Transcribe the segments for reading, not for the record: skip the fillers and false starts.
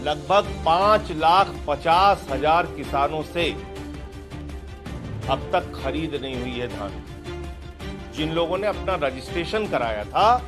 लगभग 5,50,000 किसानों से अब तक खरीद नहीं हुई है धान। जिन लोगों ने अपना रजिस्ट्रेशन कराया था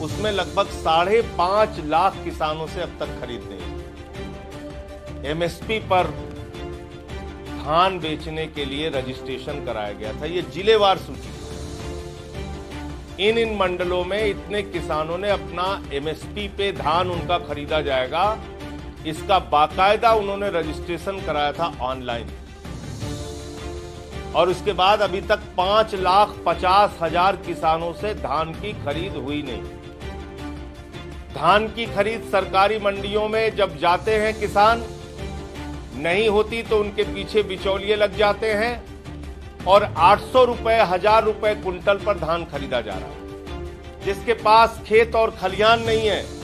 उसमें लगभग 5.5 लाख किसानों से अब तक खरीद नहीं हुई। एमएसपी पर धान बेचने के लिए रजिस्ट्रेशन कराया गया था। ये जिलेवार सूची। इन मंडलों में इतने किसानों ने अपना एमएसपी पे धान उनका खरीदा जाएगा, इसका बाकायदा उन्होंने रजिस्ट्रेशन कराया था ऑनलाइन। और उसके बाद अभी तक 5,50,000 किसानों से धान की खरीद हुई नहीं। धान की खरीद सरकारी मंडियों में जब जाते हैं किसान, नहीं होती तो उनके पीछे बिचौलिए लग जाते हैं और 800 रुपए 1000 रुपए कुंटल पर धान खरीदा जा रहा है। जिसके पास खेत और खलिहान नहीं है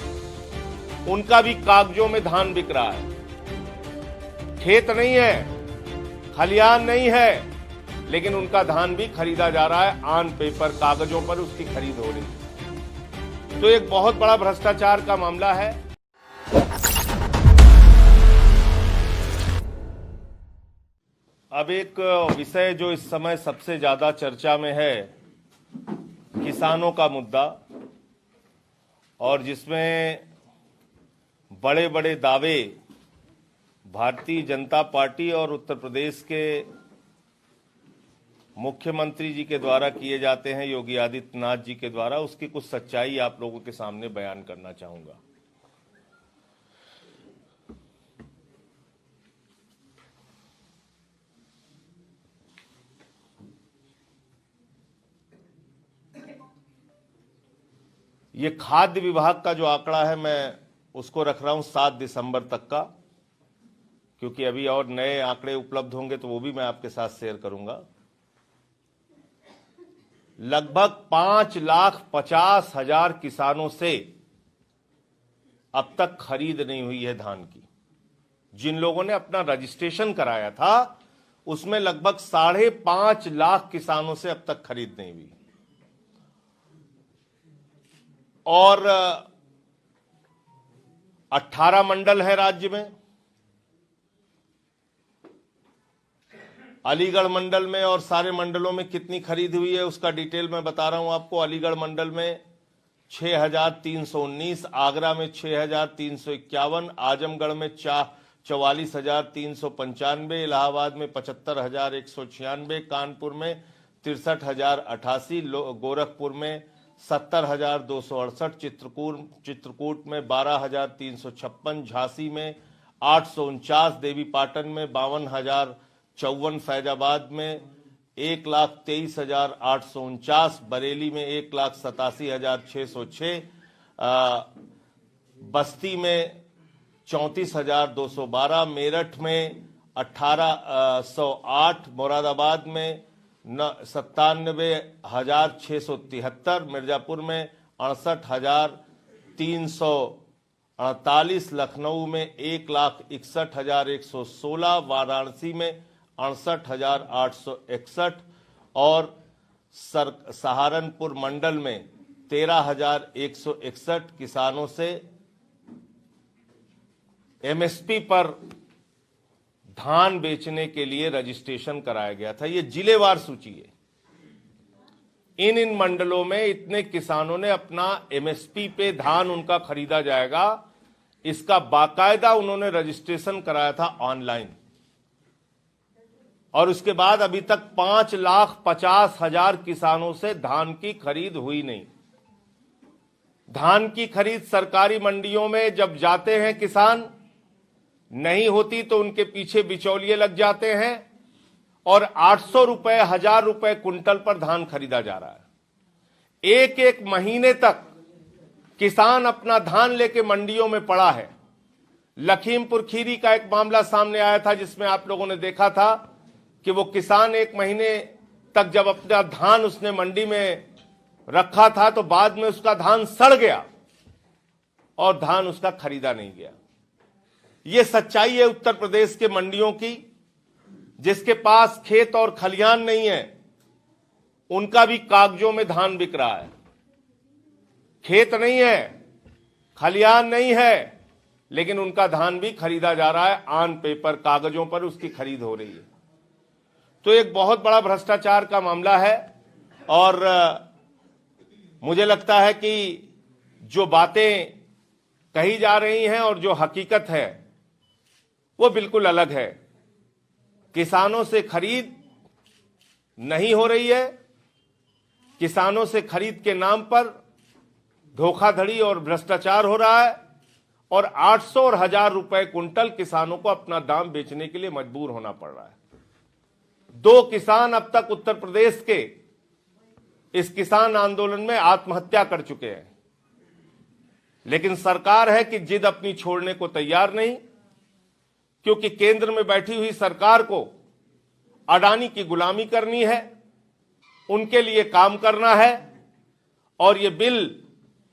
उनका भी कागजों में धान बिक रहा है। खेत नहीं है, खलिहान नहीं है, लेकिन उनका धान भी खरीदा जा रहा है। ऑन पेपर, कागजों पर उसकी खरीद हो रही है। तो एक बहुत बड़ा भ्रष्टाचार का मामला है। अब एक विषय जो इस समय सबसे ज्यादा चर्चा में है, किसानों का मुद्दा, और जिसमें बड़े बड़े दावे भारतीय जनता पार्टी और उत्तर प्रदेश के मुख्यमंत्री जी के द्वारा किए जाते हैं, योगी आदित्यनाथ जी के द्वारा। उसकी कुछ सच्चाई आप लोगों के सामने बयान करना चाहूंगा। ये खाद्य विभाग का जो आंकड़ा है, मैं उसको रख रहा हूं 7 दिसंबर तक का, क्योंकि अभी और नए आंकड़े उपलब्ध होंगे तो वो भी मैं आपके साथ शेयर करूंगा। लगभग 5,50,000 किसानों से अब तक खरीद नहीं हुई है धान की। जिन लोगों ने अपना रजिस्ट्रेशन कराया था उसमें लगभग 5.5 लाख किसानों से अब तक खरीद नहीं हुई। और 18 मंडल है राज्य में। अलीगढ़ मंडल में और सारे मंडलों में कितनी खरीद हुई है उसका डिटेल मैं बता रहा हूं आपको। अलीगढ़ मंडल में 6,319, आगरा में 6,351, आजमगढ़ में 44,395, इलाहाबाद में 75,196, कानपुर में 63,088, गोरखपुर में 70,268, चित्रकूट में 12,356, झांसी में 849, देवीपाटन में 52,054, फैजाबाद में 1,23,849, बरेली में 1,87,606, बस्ती में 34,212, मेरठ में 1,808, मुरादाबाद में 97,673, मिर्जापुर में 68,348, लखनऊ में 1,61,116, वाराणसी में 68,861 और सहारनपुर मंडल में 13,161 किसानों से एमएसपी पर धान बेचने के लिए रजिस्ट्रेशन कराया गया था। ये जिलेवार सूची है। इन मंडलों में इतने किसानों ने अपना एमएसपी पे धान उनका खरीदा जाएगा, इसका बाकायदा उन्होंने रजिस्ट्रेशन कराया था ऑनलाइन। और उसके बाद अभी तक 5,50,000 किसानों से धान की खरीद हुई नहीं। धान की खरीद सरकारी मंडियों में जब जाते हैं किसान, नहीं होती तो उनके पीछे बिचौलिए लग जाते हैं और 800 रुपए 1000 रुपए कुंटल पर धान खरीदा जा रहा है। एक एक महीने तक किसान अपना धान लेके मंडियों में पड़ा है। लखीमपुर खीरी का एक मामला सामने आया था जिसमें आप लोगों ने देखा था कि वो किसान एक महीने तक जब अपना धान उसने मंडी में रखा था तो बाद में उसका धान सड़ गया और धान उसका खरीदा नहीं गया। ये सच्चाई है उत्तर प्रदेश के मंडियों की। जिसके पास खेत और खलिहान नहीं है उनका भी कागजों में धान बिक रहा है। खेत नहीं है, खलिहान नहीं है, लेकिन उनका धान भी खरीदा जा रहा है, ऑन पेपर, कागजों पर उसकी खरीद हो रही है। तो एक बहुत बड़ा भ्रष्टाचार का मामला है और मुझे लगता है कि जो बातें कही जा रही हैं और जो हकीकत है वो बिल्कुल अलग है। किसानों से खरीद नहीं हो रही है, किसानों से खरीद के नाम पर धोखाधड़ी और भ्रष्टाचार हो रहा है और 800 और 1000 रुपए कुंटल किसानों को अपना दाम बेचने के लिए मजबूर होना पड़ रहा है। 2 किसान अब तक उत्तर प्रदेश के इस किसान आंदोलन में आत्महत्या कर चुके हैं, लेकिन सरकार है कि जिद अपनी छोड़ने को तैयार नहीं, क्योंकि केंद्र में बैठी हुई सरकार को अडानी की गुलामी करनी है, उनके लिए काम करना है और यह बिल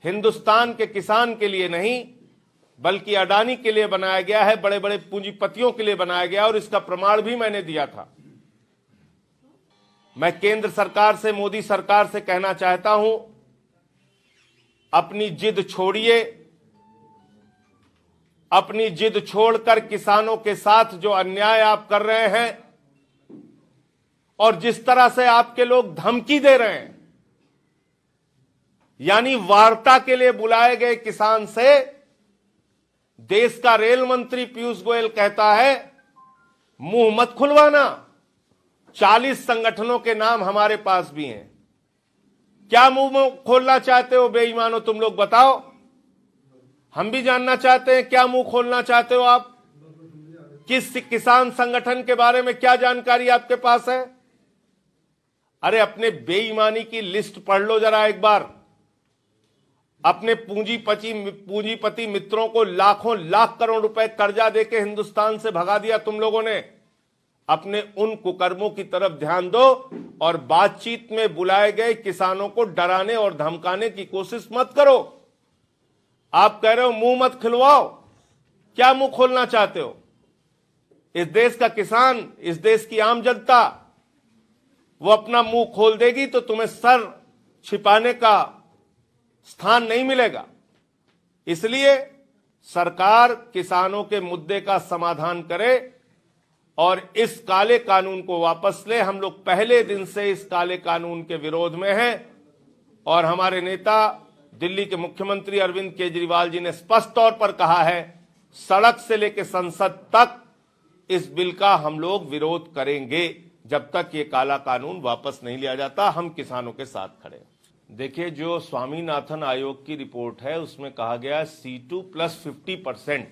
हिंदुस्तान के किसान के लिए नहीं बल्कि अडानी के लिए बनाया गया है, बड़े बड़े पूंजीपतियों के लिए बनाया गया और इसका प्रमाण भी मैंने दिया था। मैं केंद्र सरकार से, मोदी सरकार से कहना चाहता हूं, अपनी जिद छोड़िए, अपनी जिद छोड़कर किसानों के साथ जो अन्याय आप कर रहे हैं और जिस तरह से आपके लोग धमकी दे रहे हैं, यानी वार्ता के लिए बुलाए गए किसान से देश का रेल मंत्री पीयूष गोयल कहता है मुंह मत खुलवाना, 40 संगठनों के नाम हमारे पास भी हैं। क्या मुंह खोलना चाहते हो बेईमानो, तुम लोग बताओ, हम भी जानना चाहते हैं क्या मुंह खोलना चाहते हो आप। किस किसान संगठन के बारे में क्या जानकारी आपके पास है? अरे अपने बेईमानी की लिस्ट पढ़ लो जरा एक बार। अपने पूंजीपति मित्रों को लाखों लाख करोड़ रुपए कर्जा देके हिंदुस्तान से भगा दिया तुम लोगों ने। अपने उन कुकर्मों की तरफ ध्यान दो और बातचीत में बुलाए गए किसानों को डराने और धमकाने की कोशिश मत करो। आप कह रहे हो मुंह मत खिलवाओ, क्या मुंह खोलना चाहते हो? इस देश का किसान, इस देश की आम जनता, वो अपना मुंह खोल देगी तो तुम्हें सर छिपाने का स्थान नहीं मिलेगा। इसलिए सरकार किसानों के मुद्दे का समाधान करे और इस काले कानून को वापस ले। हम लोग पहले दिन से इस काले कानून के विरोध में हैं और हमारे नेता दिल्ली के मुख्यमंत्री अरविंद केजरीवाल जी ने स्पष्ट तौर पर कहा है, सड़क से लेकर संसद तक इस बिल का हम लोग विरोध करेंगे जब तक ये काला कानून वापस नहीं लिया जाता। हम किसानों के साथ खड़े हैं। देखिए, जो स्वामीनाथन आयोग की रिपोर्ट है उसमें कहा गया C2 + 50%।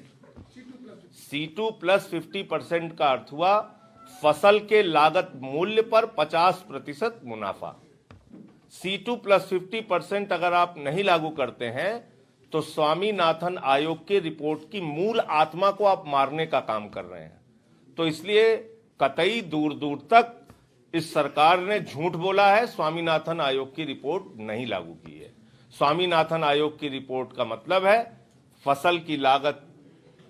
C2 + 50% का अर्थ हुआ फसल के लागत मूल्य पर 50% मुनाफा। C2 + 50% अगर आप नहीं लागू करते हैं तो स्वामीनाथन आयोग की रिपोर्ट की मूल आत्मा को आप मारने का काम कर रहे हैं। तो इसलिए कतई दूर दूर तक इस सरकार ने झूठ बोला है, स्वामीनाथन आयोग की रिपोर्ट नहीं लागू की है। स्वामीनाथन आयोग की रिपोर्ट का मतलब है फसल की लागत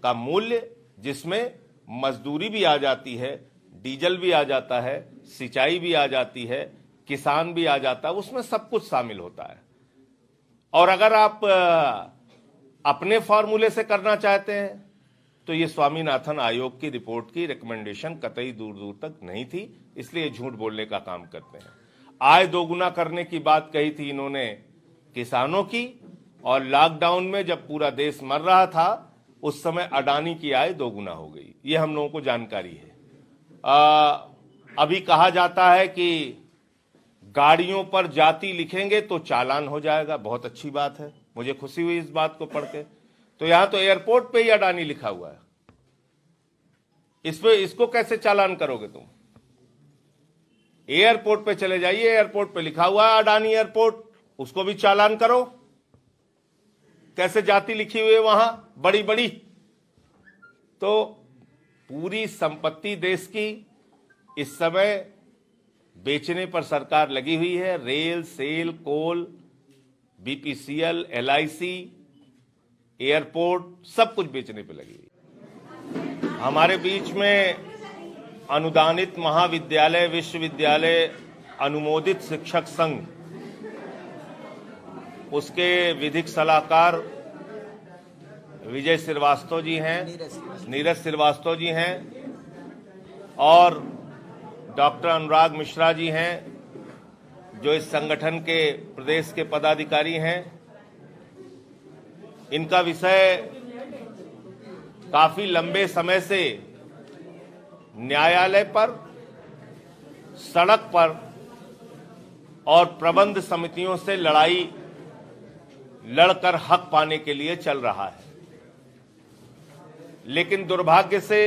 का मूल्य, जिसमें मजदूरी भी आ जाती है, डीजल भी आ जाता है, सिंचाई भी आ जाती है, किसान भी आ जाता है, उसमें सब कुछ शामिल होता है। और अगर आप अपने फॉर्मूले से करना चाहते हैं तो ये स्वामीनाथन आयोग की रिपोर्ट की रिकमेंडेशन कतई दूर दूर तक नहीं थी, इसलिए झूठ बोलने का काम करते हैं। आय दोगुना करने की बात कही थी इन्होंने किसानों की, और लॉकडाउन में जब पूरा देश मर रहा था उस समय अडानी की आय दोगुना हो गई, ये हम लोगों को जानकारी है। अभी कहा जाता है कि गाड़ियों पर जाति लिखेंगे तो चालान हो जाएगा। बहुत अच्छी बात है, मुझे खुशी हुई इस बात को पढ़ के। तो यहां तो एयरपोर्ट पे ही अडानी लिखा हुआ है, इसको कैसे चालान करोगे तुम? एयरपोर्ट पे चले जाइए, एयरपोर्ट पे लिखा हुआ है अडानी एयरपोर्ट, उसको भी चालान करो। कैसे जाति लिखी हुई है वहां बड़ी बड़ी? तो पूरी संपत्ति देश की इस समय बेचने पर सरकार लगी हुई है। रेल, सेल, कोल, BPCL, LIC, एयरपोर्ट, सब कुछ बेचने पे लगी हुई। हमारे बीच में अनुदानित महाविद्यालय, विश्वविद्यालय, अनुमोदित शिक्षक संघ, उसके विधिक सलाहकार विजय श्रीवास्तव जी हैं, नीरज श्रीवास्तव जी हैं और डॉक्टर अनुराग मिश्रा जी हैं, जो इस संगठन के प्रदेश के पदाधिकारी हैं। इनका विषय काफी लंबे समय से न्यायालय पर, सड़क पर और प्रबंध समितियों से लड़ाई लड़कर हक पाने के लिए चल रहा है। लेकिन दुर्भाग्य से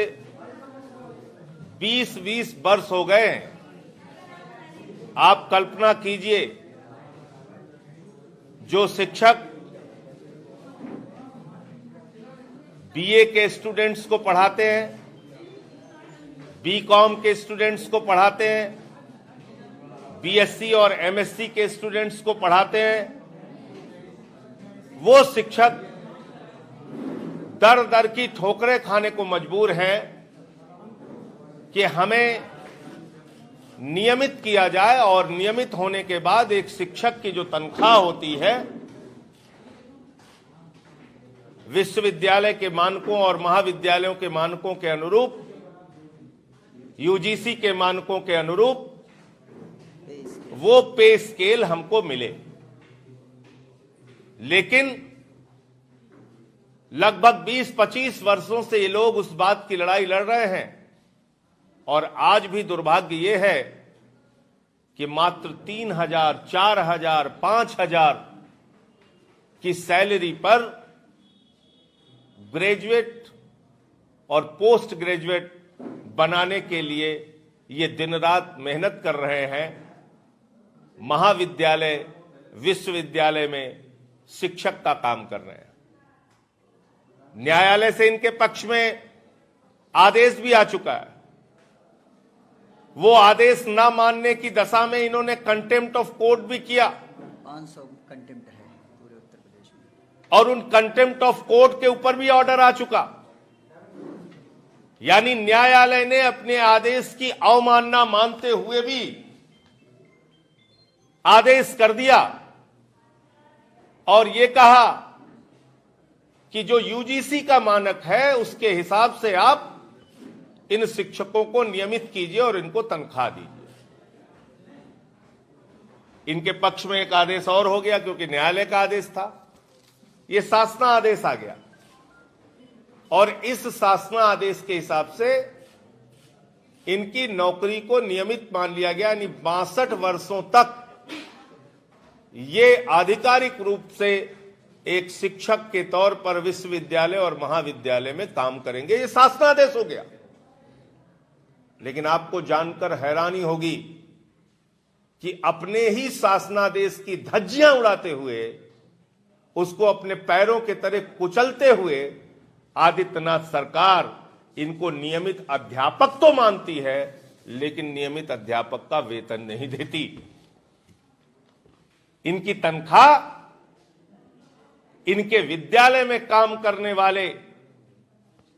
20-20 वर्ष हो गए हैं। आप कल्पना कीजिए, जो शिक्षक बीए के स्टूडेंट्स को पढ़ाते हैं, बीकॉम के स्टूडेंट्स को पढ़ाते हैं, बीएससी और एमएससी के स्टूडेंट्स को पढ़ाते हैं, वो शिक्षक दर दर की ठोकरें खाने को मजबूर हैं कि हमें नियमित किया जाए और नियमित होने के बाद एक शिक्षक की जो तनख्वाह होती है विश्वविद्यालय के मानकों और महाविद्यालयों के मानकों के अनुरूप, यूजीसी के मानकों के अनुरूप वो पे स्केल हमको मिले। लेकिन लगभग 20-25 वर्षों से ये लोग उस बात की लड़ाई लड़ रहे हैं और आज भी दुर्भाग्य ये है कि मात्र 3,000, 4,000, 5,000 की सैलरी पर ग्रेजुएट और पोस्ट ग्रेजुएट बनाने के लिए ये दिन रात मेहनत कर रहे हैं। महाविद्यालय, विश्वविद्यालय में शिक्षक का काम कर रहे हैं। न्यायालय से इनके पक्ष में आदेश भी आ चुका है। वो आदेश ना मानने की दशा में इन्होंने कंटेम्प्ट ऑफ कोर्ट भी किया। 500 कंटेम्प्ट है पूरे उत्तर प्रदेश में, और उन कंटेम्प्ट ऑफ कोर्ट के ऊपर भी ऑर्डर आ चुका। यानी न्यायालय ने अपने आदेश की अवमानना मानते हुए भी आदेश कर दिया और ये कहा कि जो यूजीसी का मानक है उसके हिसाब से आप इन शिक्षकों को नियमित कीजिए और इनको तनख्वाह दीजिए। इनके पक्ष में एक आदेश और हो गया, क्योंकि न्यायालय का आदेश था, ये शासना आदेश आ गया और इस शासना आदेश के हिसाब से इनकी नौकरी को नियमित मान लिया गया। यानी 62 वर्षों तक ये आधिकारिक रूप से एक शिक्षक के तौर पर विश्वविद्यालय और महाविद्यालय में काम करेंगे। ये शासनादेश हो गया। लेकिन आपको जानकर हैरानी होगी कि अपने ही शासनादेश की धज्जियां उड़ाते हुए, उसको अपने पैरों के तले कुचलते हुए आदित्यनाथ सरकार इनको नियमित अध्यापक तो मानती है, लेकिन नियमित अध्यापक का वेतन नहीं देती। इनकी तनख्वाह इनके विद्यालय में काम करने वाले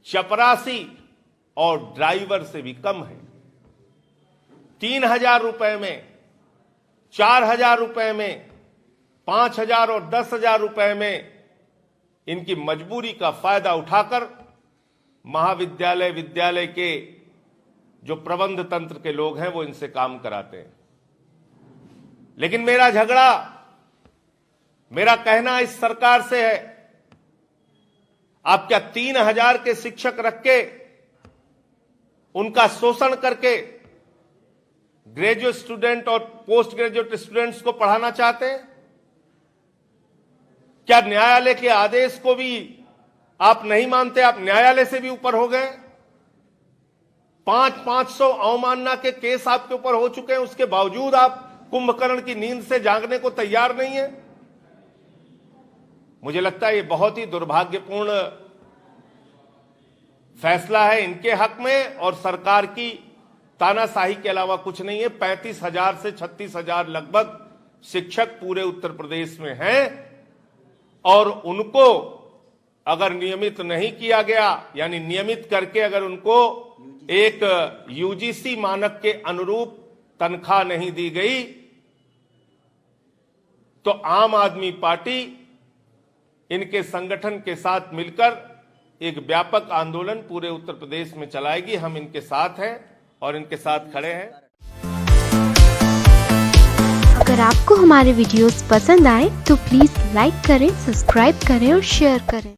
चपरासी और ड्राइवर से भी कम है। 3,000 रुपए में, 4,000 रुपए में, 5,000 और 10,000 रुपए में इनकी मजबूरी का फायदा उठाकर महाविद्यालय, विद्यालय के जो प्रबंध तंत्र के लोग हैं वो इनसे काम कराते हैं। लेकिन मेरा कहना इस सरकार से है, आप क्या 3,000 के शिक्षक रख के उनका शोषण करके ग्रेजुएट स्टूडेंट और पोस्ट ग्रेजुएट स्टूडेंट्स को पढ़ाना चाहते हैं? क्या न्यायालय के आदेश को भी आप नहीं मानते? आप न्यायालय से भी ऊपर हो गए। 500 अवमानना के केस आपके ऊपर हो चुके हैं, उसके बावजूद आप कुंभकर्ण की नींद से जागने को तैयार नहीं है। मुझे लगता है ये बहुत ही दुर्भाग्यपूर्ण फैसला है इनके हक में और सरकार की तानाशाही के अलावा कुछ नहीं है। 35,000 से 36,000 लगभग शिक्षक पूरे उत्तर प्रदेश में हैं और उनको अगर नियमित नहीं किया गया, यानी नियमित करके अगर उनको एक यूजीसी मानक के अनुरूप तनख्वाह नहीं दी गई, तो आम आदमी पार्टी इनके संगठन के साथ मिलकर एक व्यापक आंदोलन पूरे उत्तर प्रदेश में चलाएगी। हम इनके साथ हैं और इनके साथ खड़े हैं। अगर आपको हमारे वीडियोस पसंद आए तो प्लीज लाइक करें, सब्सक्राइब करें और शेयर करें।